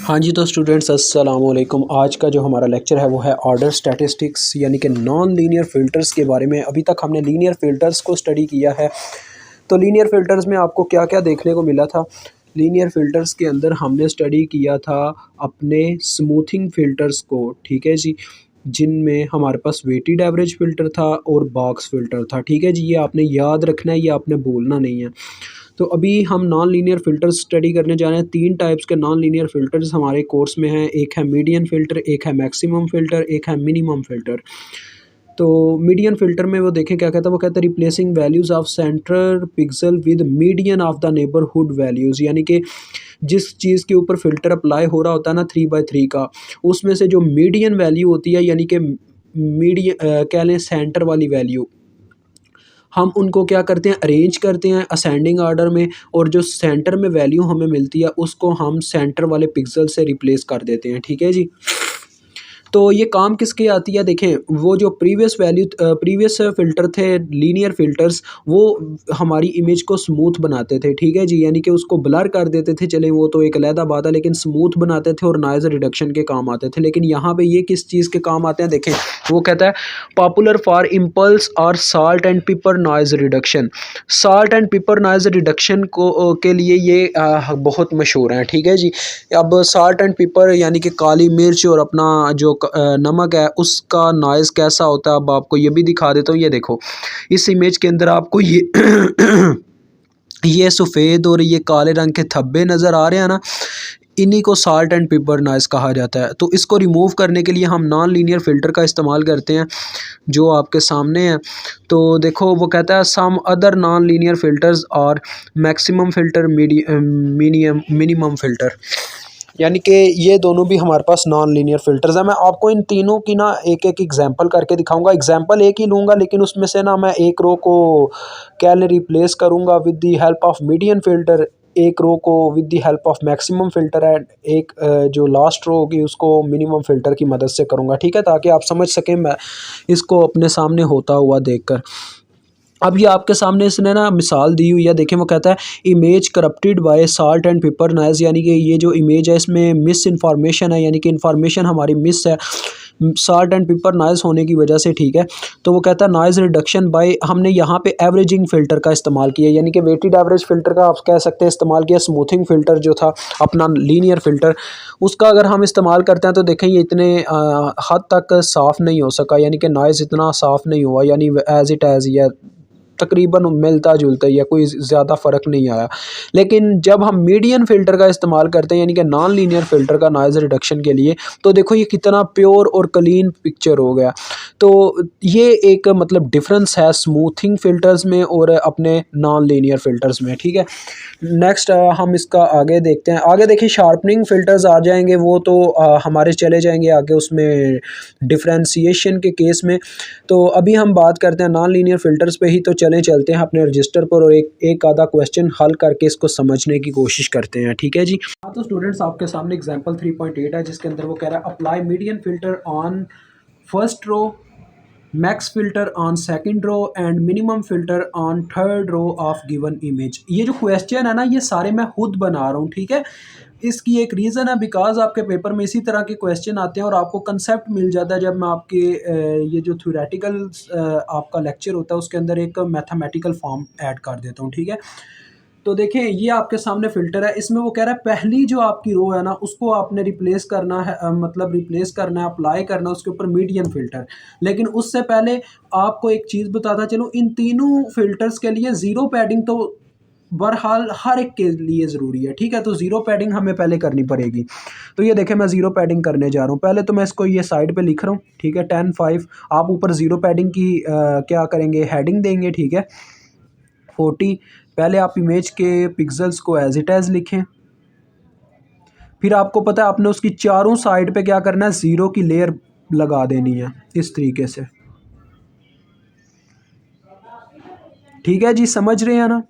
हाँ जी, तो स्टूडेंट्स अस्सलाम वालेकुम। आज का जो हमारा लेक्चर है वो है ऑर्डर स्टैटिस्टिक्स यानी कि नॉन लीनियर फ़िल्टर्स के बारे में। अभी तक हमने लीनियर फ़िल्टर्स को स्टडी किया है। तो लीनियर फ़िल्टर्स में आपको क्या क्या देखने को मिला था। लीनियर फ़िल्टर्स के अंदर हमने स्टडी किया था अपने स्मूथिंग फ़िल्टर्स को, ठीक है जी, जिनमें हमारे पास वेटेड एवरेज फ़िल्टर था और बॉक्स फ़िल्टर था, ठीक है जी। ये आपने याद रखना है, ये आपने भूलना नहीं है। तो अभी हम नॉन लीनियर फ़िल्टर्स स्टडी करने जा रहे हैं। 3 टाइप्स के नॉन लीनियर फ़िल्टर्स हमारे कोर्स में हैं। एक है मीडियन फ़िल्टर, एक है मैक्सिमम फ़िल्टर, एक है मिनिमम फ़िल्टर। तो मीडियन फ़िल्टर में वो देखें क्या कहता है, वो कहता है replacing values of centre pixel with median of the neighbourhood values, यानी कि जिस चीज़ के ऊपर फ़िल्टर अप्लाई हो रहा होता है ना 3/3 का, उसमें से जो मीडियन वैल्यू होती है यानी कि कह लें सेंटर वाली वैल्यू, हम उनको क्या करते हैं, अरेंज करते हैं असेंडिंग ऑर्डर में, और जो सेंटर में वैल्यू हमें मिलती है उसको हम सेंटर वाले पिक्सल से रिप्लेस कर देते हैं, ठीक है जी। तो ये काम किसकी आती है, देखें वो जो प्रीवियस फ़िल्टर थे लीनियर फ़िल्टर्स, वो हमारी इमेज को स्मूथ बनाते थे, ठीक है जी, यानी कि उसको ब्लर कर देते थे, चलें वो तो एक अलहदा बात है, लेकिन स्मूथ बनाते थे और नॉइज़ रिडक्शन के काम आते थे। लेकिन यहाँ पे ये किस चीज़ के काम आते हैं, देखें वो कहता है पॉपुलर फॉर इम्पल्स और salt and pepper noise reduction. Salt and pepper noise reduction को के लिए ये बहुत मशहूर हैं, ठीक है जी। अब साल्ट एंड पेपर यानी कि काली मिर्च और अपना जो नमक है उसका नॉइज़ कैसा होता है, अब आपको ये भी दिखा देता हूँ। ये देखो इस इमेज के अंदर आपको ये ये सफ़ेद और ये काले रंग के धब्बे नज़र आ रहे हैं ना, इन्हीं को साल्ट एंड पेपर नॉइज़ कहा जाता है। तो इसको रिमूव करने के लिए हम नॉन लीनियर फ़िल्टर का इस्तेमाल करते हैं, जो आपके सामने है। तो देखो वो कहता है some other non linear filters और मैक्सिमम फ़िल्टर मिनिमम फ़िल्टर, यानी कि ये दोनों भी हमारे पास नॉन लीनियर फ़िल्टर्स हैं। मैं आपको इन तीनों की ना एक-एक एग्ज़ाम्पल करके दिखाऊँगा। एग्ज़ाम्पल एक ही लूँगा, लेकिन उसमें से ना मैं एक रो को क्या ले रिप्लेस करूँगा with the help of median filter, एक रो को with the help of maximum filter and एक जो लास्ट रो होगी उसको मिनिमम फ़िल्टर की मदद से करूँगा, ठीक है? ताकि आप समझ सकें मैं इसको अपने सामने होता हुआ देखकर। अब ये आपके सामने इसने ना मिसाल दी हुई है, देखें वो कहता है image corrupted by salt and pepper noise, यानी कि ये जो इमेज है इसमें मिस इन्फॉर्मेशन है, यानी कि इन्फॉर्मेशन हमारी मिस है साल्ट एंड पेपर नॉइज़ होने की वजह से, ठीक है। तो वो कहता है नॉइज़ रिडक्शन बाय, हमने यहाँ पे एवरेजिंग फ़िल्टर का इस्तेमाल किया, यानी कि वेटेड एवरेज फ़िल्टर का आप कह सकते हैं इस्तेमाल किया। स्मूथिंग फ़िल्टर जो था अपना लीनियर फ़िल्टर, उसका अगर हम इस्तेमाल करते हैं तो देखें ये इतने हद तक साफ़ नहीं हो सका, यानी कि नॉइज़ इतना साफ़ नहीं हुआ, यानी एज़ इट एज़ ही है, तकरीबन मिलता-जुलता ही है, कोई ज़्यादा फ़र्क नहीं आया। लेकिन जब हम मीडियन फ़िल्टर का इस्तेमाल करते हैं यानी कि नॉन लीनियर फ़िल्टर का नॉइज़ रिडक्शन के लिए, तो देखो ये कितना प्योर और क्लीन पिक्चर हो गया। तो ये एक मतलब डिफ़रेंस है स्मूथिंग फ़िल्टर्स में और अपने नॉन लीनियर फ़िल्टर्स में, ठीक है। नेक्स्ट हम इसका आगे देखते हैं। आगे देखिए शार्पनिंग फ़िल्टर्स आ जाएँगे, वो तो हमारे चले जाएँगे आगे उसमें डिफ़रेंशिएशन के केस में। तो अभी हम बात करते हैं नॉन लीनियर फ़िल्टर्स पे ही, तो चलें चलते हैं अपने रजिस्टर पर और एक एक आधा क्वेश्चन हल करके इसको समझने की कोशिश करते हैं, ठीक है जी। हाँ, तो स्टूडेंट्स आपके सामने एग्जांपल 3.8 है, जिसके अंदर वो कह रहा है apply median filter on first row, max filter on second row and minimum filter on third row of given image. ये जो क्वेश्चन है ना, ये सारे मैं खुद बना रहा हूँ, ठीक है। इसकी एक रीज़न है बिकॉज़ आपके पेपर में इसी तरह के क्वेश्चन आते हैं और आपको कंसेप्ट मिल जाता है जब मैं आपके ये जो थ्योरेटिकल आपका लेक्चर होता है उसके अंदर एक मैथमेटिकल फॉर्म ऐड कर देता हूँ, ठीक है। तो देखें ये आपके सामने फ़िल्टर है, इसमें वो कह रहा है पहली जो आपकी रो है ना उसको आपने रिप्लेस करना है, मतलब रिप्लेस करना है, अप्लाई करना है उसके ऊपर मीडियन फ़िल्टर। लेकिन उससे पहले आपको एक चीज़ बताता चलूँ, इन तीनों फ़िल्टर्स के लिए ज़ीरो पैडिंग तो बहरहाल हर एक के लिए ज़रूरी है, ठीक है। तो ज़ीरो पैडिंग हमें पहले करनी पड़ेगी। तो ये देखें मैं ज़ीरो पैडिंग करने जा रहा हूँ। पहले तो मैं इसको ये साइड पे लिख रहा हूँ, ठीक है। 10 5 आप ऊपर ज़ीरो पैडिंग की क्या करेंगे, हेडिंग देंगे, ठीक है। 40 पहले आप इमेज के पिक्सेल्स को एज इट एज़ लिखें। फिर आपको पता है आपने उसकी चारों साइड पे क्या करना है, ज़ीरो की लेयर लगा देनी है इस तरीके से, ठीक है जी। समझ रहे हैं ना,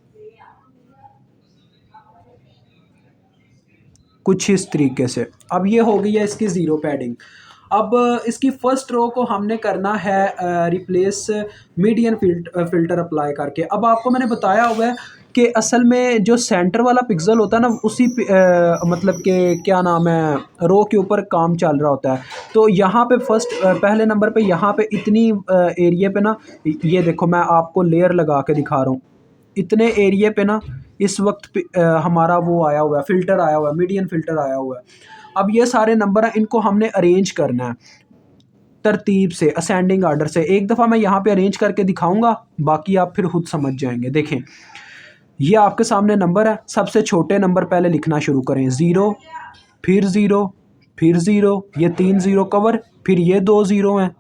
कुछ इस तरीके से। अब ये हो गई है इसकी ज़ीरो पैडिंग। अब इसकी फर्स्ट रो को हमने करना है रिप्लेस मीडियन फिल्टर अप्लाई करके। अब आपको मैंने बताया हुआ है कि असल में जो सेंटर वाला पिक्सल होता है ना उसी मतलब कि क्या नाम है रो के ऊपर काम चल रहा होता है। तो यहाँ पे फर्स्ट पहले नंबर पे यहाँ पे इतनी एरिया पे ना, ये देखो मैं आपको लेयर लगा के दिखा रहा हूँ, इतने एरिया पे ना इस वक्त हमारा वो आया हुआ है, फ़िल्टर आया हुआ है, मीडियन फ़िल्टर आया हुआ है। अब ये सारे नंबर हैं, इनको हमने अरेंज करना है तरतीब से, असेंडिंग आर्डर से। एक दफ़ा मैं यहाँ पे अरेंज करके दिखाऊंगा, बाकी आप फिर खुद समझ जाएंगे। देखें, ये आपके सामने नंबर है, सबसे छोटे नंबर पहले लिखना शुरू करें, ज़ीरो, फिर ज़ीरो, फिर ज़ीरो, ये 3 ज़ीरो कवर, फिर ये 2 ज़ीरो हैं,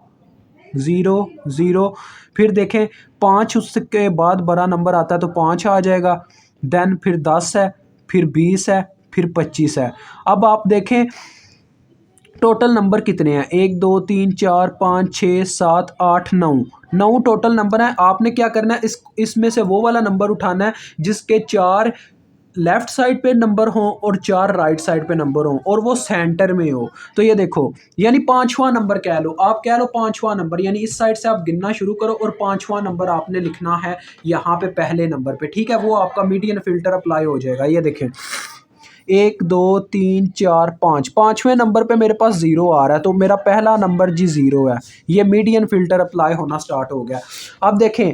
ज़ीरो ज़ीरो, फिर देखें 5 उसके बाद बड़ा नंबर आता है तो 5 आ जाएगा, देन फिर 10 है, फिर 20 है, फिर 25 है। अब आप देखें टोटल नंबर कितने हैं, 1 2 3 4 5 6 7 8 9, 9 टोटल नंबर है। आपने क्या करना है, इसमें से वो वाला नंबर उठाना है जिसके 4 लेफ्ट साइड पे नंबर हों और 4 राइट साइड पे नंबर हों और वो सेंटर में हो। तो ये देखो, यानी पांचवा नंबर कह लो, आप कह लो पांचवा नंबर, यानी इस साइड से आप गिनना शुरू करो और पांचवा नंबर आपने लिखना है यहाँ पे पहले नंबर पे, ठीक है। वो आपका मीडियन फिल्टर अप्लाई हो जाएगा। ये देखें 1 2 3 4 5, पाँचवें नंबर पे मेरे पास ज़ीरो आ रहा है तो मेरा पहला नंबर जी ज़ीरो है। ये मीडियन फ़िल्टर अप्लाई होना स्टार्ट हो गया। अब देखें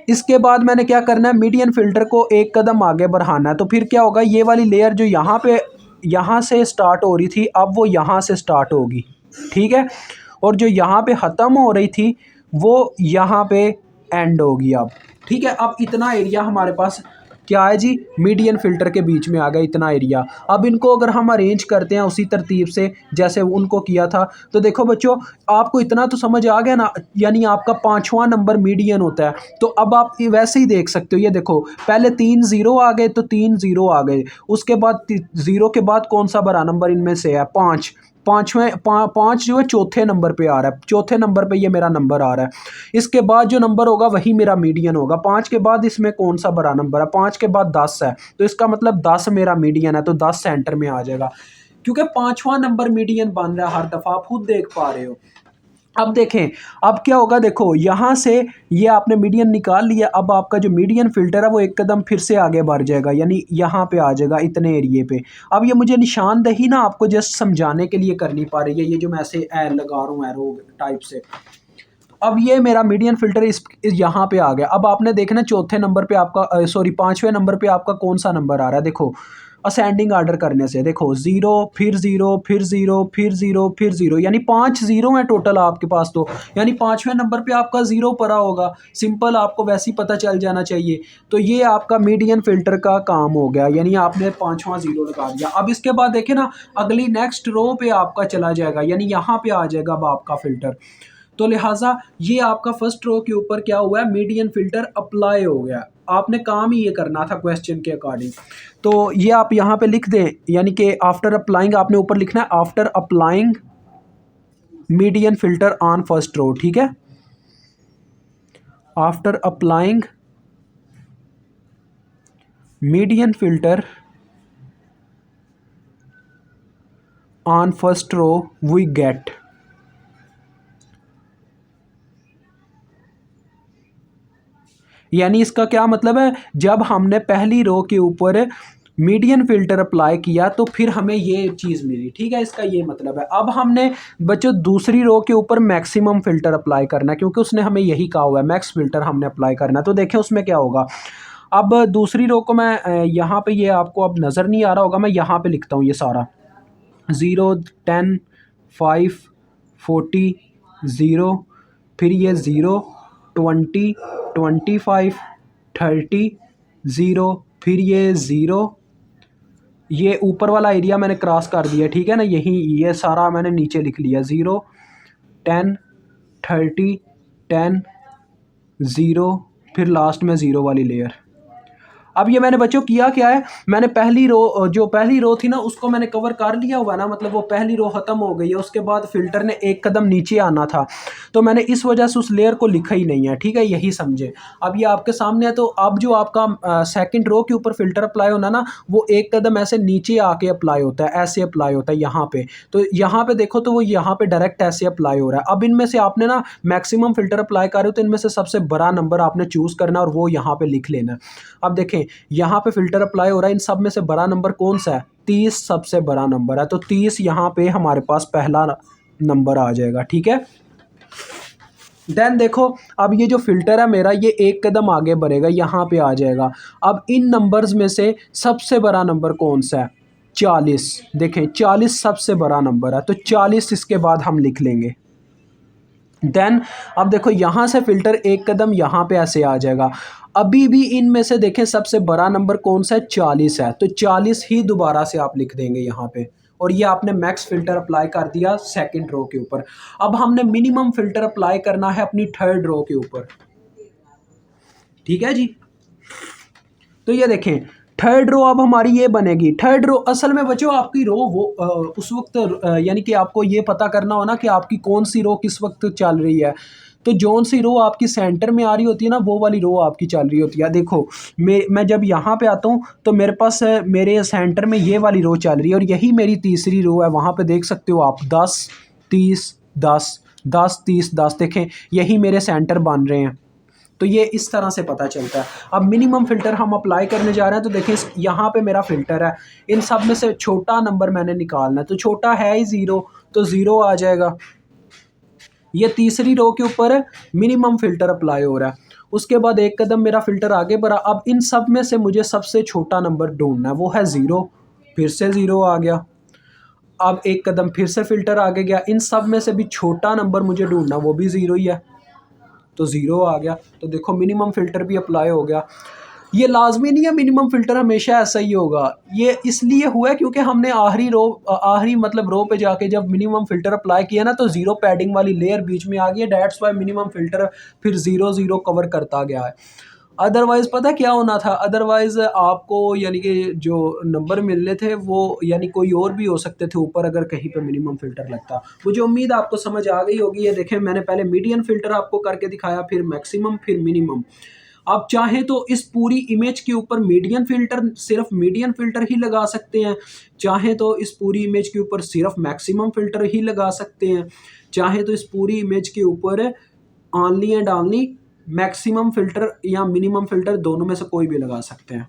इसके बाद मैंने क्या करना है, मीडियन फ़िल्टर को एक कदम आगे बढ़ाना है। तो फिर क्या होगा, ये वाली लेयर जो यहाँ पे यहाँ से स्टार्ट हो रही थी अब वो यहाँ से स्टार्ट होगी, ठीक है। और जो यहाँ पे ख़त्म हो रही थी वो यहाँ पे एंड होगी अब, ठीक है। अब इतना एरिया हमारे पास क्या है जी, मीडियन फ़िल्टर के बीच में आ गया इतना एरिया। अब इनको अगर हम अरेंज करते हैं उसी तरतीब से जैसे उनको किया था, तो देखो बच्चों आपको इतना तो समझ आ गया ना, यानी आपका पांचवा नंबर मीडियन होता है। तो अब आप वैसे ही देख सकते हो, ये देखो पहले 3 ज़ीरो आ गए तो 3 ज़ीरो आ गए, उसके बाद ज़ीरो के बाद कौन सा बड़ा नंबर इनमें से है, 5, पाँच जो है चौथे नंबर पे आ रहा है, चौथे नंबर पे ये मेरा नंबर आ रहा है। इसके बाद जो नंबर होगा वही मेरा मीडियन होगा। 5 के बाद इसमें कौन सा बड़ा नंबर है, 5 के बाद 10 है, तो इसका मतलब 10 मेरा मीडियन है, तो 10 सेंटर में आ जाएगा क्योंकि पांचवा नंबर मीडियन बन रहा है हर दफ़ा, आप खुद देख पा रहे हो। अब देखें अब क्या होगा, देखो यहाँ से ये आपने मीडियन निकाल लिया, अब आपका जो मीडियन फ़िल्टर है वो एक कदम फिर से आगे बढ़ जाएगा, यानी यहाँ पे आ जाएगा इतने एरिए पे। अब ये मुझे निशानदही ना आपको जस्ट समझाने के लिए करनी पड़ रही है, ये जो मैं ऐसे लगा रहा हूँ एरो टाइप से। अब ये मेरा मीडियन फ़िल्टर इस यहाँ पे आ गया। अब आपने देखना चौथे नंबर पे आपका सॉरी पाँचवें नंबर पे आपका कौन सा नंबर आ रहा है, देखो असेंडिंग आर्डर करने से देखो ज़ीरो, फिर ज़ीरो, फिर ज़ीरो, फिर ज़ीरो, फिर ज़ीरो, यानी 5 ज़ीरो है टोटल आपके पास। तो यानी पाँचवें नंबर पे आपका ज़ीरो पड़ा होगा, सिंपल आपको वैसे ही पता चल जाना चाहिए। तो ये आपका मीडियन फ़िल्टर का काम हो गया, यानी आपने पाँचवा ज़ीरो लगा दिया। अब इसके बाद देखें ना अगली नेक्स्ट रो पे आपका चला जाएगा, यानी यहाँ पे आ जाएगा अब आपका फ़िल्टर। तो लिहाजा ये आपका फर्स्ट रो के ऊपर क्या हुआ है, मीडियन फिल्टर अप्लाई हो गया। आपने काम ही ये करना था क्वेश्चन के अकॉर्डिंग। तो ये आप यहाँ पे लिख दें, यानी कि आफ्टर अप्लाइंग आपने ऊपर लिखना है after applying median filter on first row, ठीक है। After applying median filter on first row we get, यानी इसका क्या मतलब है, जब हमने पहली रो के ऊपर मीडियन फिल्टर अप्लाई किया तो फिर हमें ये चीज़ मिली, ठीक है। इसका ये मतलब है। अब हमने बच्चों दूसरी रो के ऊपर मैक्सिमम फिल्टर अप्लाई करना है, क्योंकि उसने हमें यही कहा हुआ है मैक्स फिल्टर हमने अप्लाई करना है। तो देखें उसमें क्या होगा। अब दूसरी रो को मैं यहाँ पे, ये आपको अब नज़र नहीं आ रहा होगा, मैं यहाँ पे लिखता हूँ ये सारा 0 10 5 40 0, फिर ये 0 20 25 30 0, फिर ये 0, ये ऊपर वाला एरिया मैंने क्रॉस कर दिया, ठीक है ना। यही ये सारा मैंने नीचे लिख लिया 0 10 30 10 0, फिर लास्ट में 0 वाली लेयर। अब ये मैंने बच्चों किया क्या है, मैंने पहली रो थी ना उसको मैंने कवर कर लिया हुआ ना, मतलब वो पहली रो ख़त्म हो गई है, उसके बाद फिल्टर ने एक कदम नीचे आना था, तो मैंने इस वजह से उस लेयर को लिखा ही नहीं है, ठीक है, यही समझे। अब ये आपके सामने है, तो अब जो आपका सेकंड रो के ऊपर फिल्टर अप्लाई होना ना, वो एक कदम ऐसे नीचे आके अप्लाई होता है, ऐसे अप्लाई होता है यहाँ पे। तो यहाँ पे देखो, तो वो यहाँ पे डायरेक्ट ऐसे अप्लाई हो रहा है। अब इनमें से आपने ना मैक्सिमम फिल्टर अप्लाई कर रहे हो, तो इनमें से सबसे बड़ा नंबर आपने चूज़ करना और वो यहाँ पे लिख लेना। अब देखें यहाँ पे फिल्टर अप्लाई हो रहा है, इन सब में से बड़ा नंबर कौन सा है, 30 सबसे बड़ा नंबर है, तो 30 यहाँ पे हमारे पास पहला नंबर आ जाएगा, ठीक है। देन देखो, अब ये जो फिल्टर है मेरा, ये एक कदम आगे बढ़ेगा, यहाँ पे आ जाएगा। अब इन नंबर्स में से सबसे बड़ा नंबर कौन सा है, 40। देखें 40 सबसे बड़ा नंबर है, तो 40 इसके बाद हम लिख लेंगे। देन अब देखो यहाँ से फिल्टर एक कदम यहाँ पे ऐसे आ जाएगा। अभी भी इनमें से देखें सबसे बड़ा नंबर कौन सा है, 40 है, तो 40 ही दोबारा से आप लिख देंगे यहाँ पे। और ये आपने मैक्स फिल्टर अप्लाई कर दिया सेकंड रो के ऊपर। अब हमने मिनिमम फिल्टर अप्लाई करना है अपनी थर्ड रो के ऊपर, ठीक है जी। तो ये देखें थर्ड रो अब हमारी ये बनेगी। थर्ड रो असल में बच्चों आपकी रो वो उस वक्त यानी कि आपको ये पता करना हो ना कि आपकी कौन सी रो किस वक्त चल रही है, तो जौन सी रो आपकी सेंटर में आ रही होती है ना, वो वाली रो आपकी चल रही होती है। देखो मैं जब यहाँ पे आता हूँ तो मेरे पास मेरे सेंटर में ये वाली रो चल रही है और यही मेरी तीसरी रो है। वहाँ पे देख सकते हो आप 10 30 10 10 30 10, देखें यही मेरे सेंटर बन रहे हैं। तो ये इस तरह से पता चलता है। अब मिनिमम फ़िल्टर हम अप्लाई करने जा रहे हैं, तो देखें यहाँ पे मेरा फ़िल्टर है, इन सब में से छोटा नंबर मैंने निकालना है, तो छोटा है ही 0, तो 0 आ जाएगा। ये तीसरी रो के ऊपर मिनिमम फ़िल्टर अप्लाई हो रहा है। उसके बाद एक कदम मेरा फ़िल्टर आगे बढ़ा। अब इन सब में से मुझे सबसे छोटा नंबर ढूंढना है, वो है 0, फिर से 0 आ गया। अब एक कदम फिर से फ़िल्टर आगे गया, इन सब में से भी छोटा नंबर मुझे ढूंढना, वो भी 0 ही है, तो 0 आ गया। तो देखो मिनिमम फ़िल्टर भी अप्लाई हो गया। ये लाजमी नहीं है मिनिमम फ़िल्टर हमेशा ऐसा ही होगा, ये इसलिए हुआ है क्योंकि हमने आखिरी मतलब रो पे जाके जब मिनिमम फ़िल्टर अप्लाई किया ना, तो 0 पैडिंग वाली लेयर बीच में आ गई है, दैट्स वाई मिनिमम फ़िल्टर फिर 0 0 कवर करता गया है। अदरवाइज़ पता क्या होना था, अदरवाइज़ आपको यानी कि जो नंबर मिलने थे वो यानी कोई और भी हो सकते थे ऊपर, अगर कहीं पे मिनिमम फ़िल्टर लगता। मुझे उम्मीद आपको समझ आ गई होगी। ये देखें मैंने पहले मीडियन फ़िल्टर आपको करके दिखाया, फिर मैक्सिमम, फिर मिनिमम। आप चाहें तो इस पूरी इमेज के ऊपर मीडियन फ़िल्टर, सिर्फ मीडियन फ़िल्टर ही लगा सकते हैं, चाहें तो इस पूरी इमेज के ऊपर सिर्फ मैक्सिमम फ़िल्टर ही लगा सकते हैं, चाहें तो इस पूरी इमेज के ऊपर only and only maximum filter या मिनिमम फ़िल्टर, दोनों में से कोई भी लगा सकते हैं।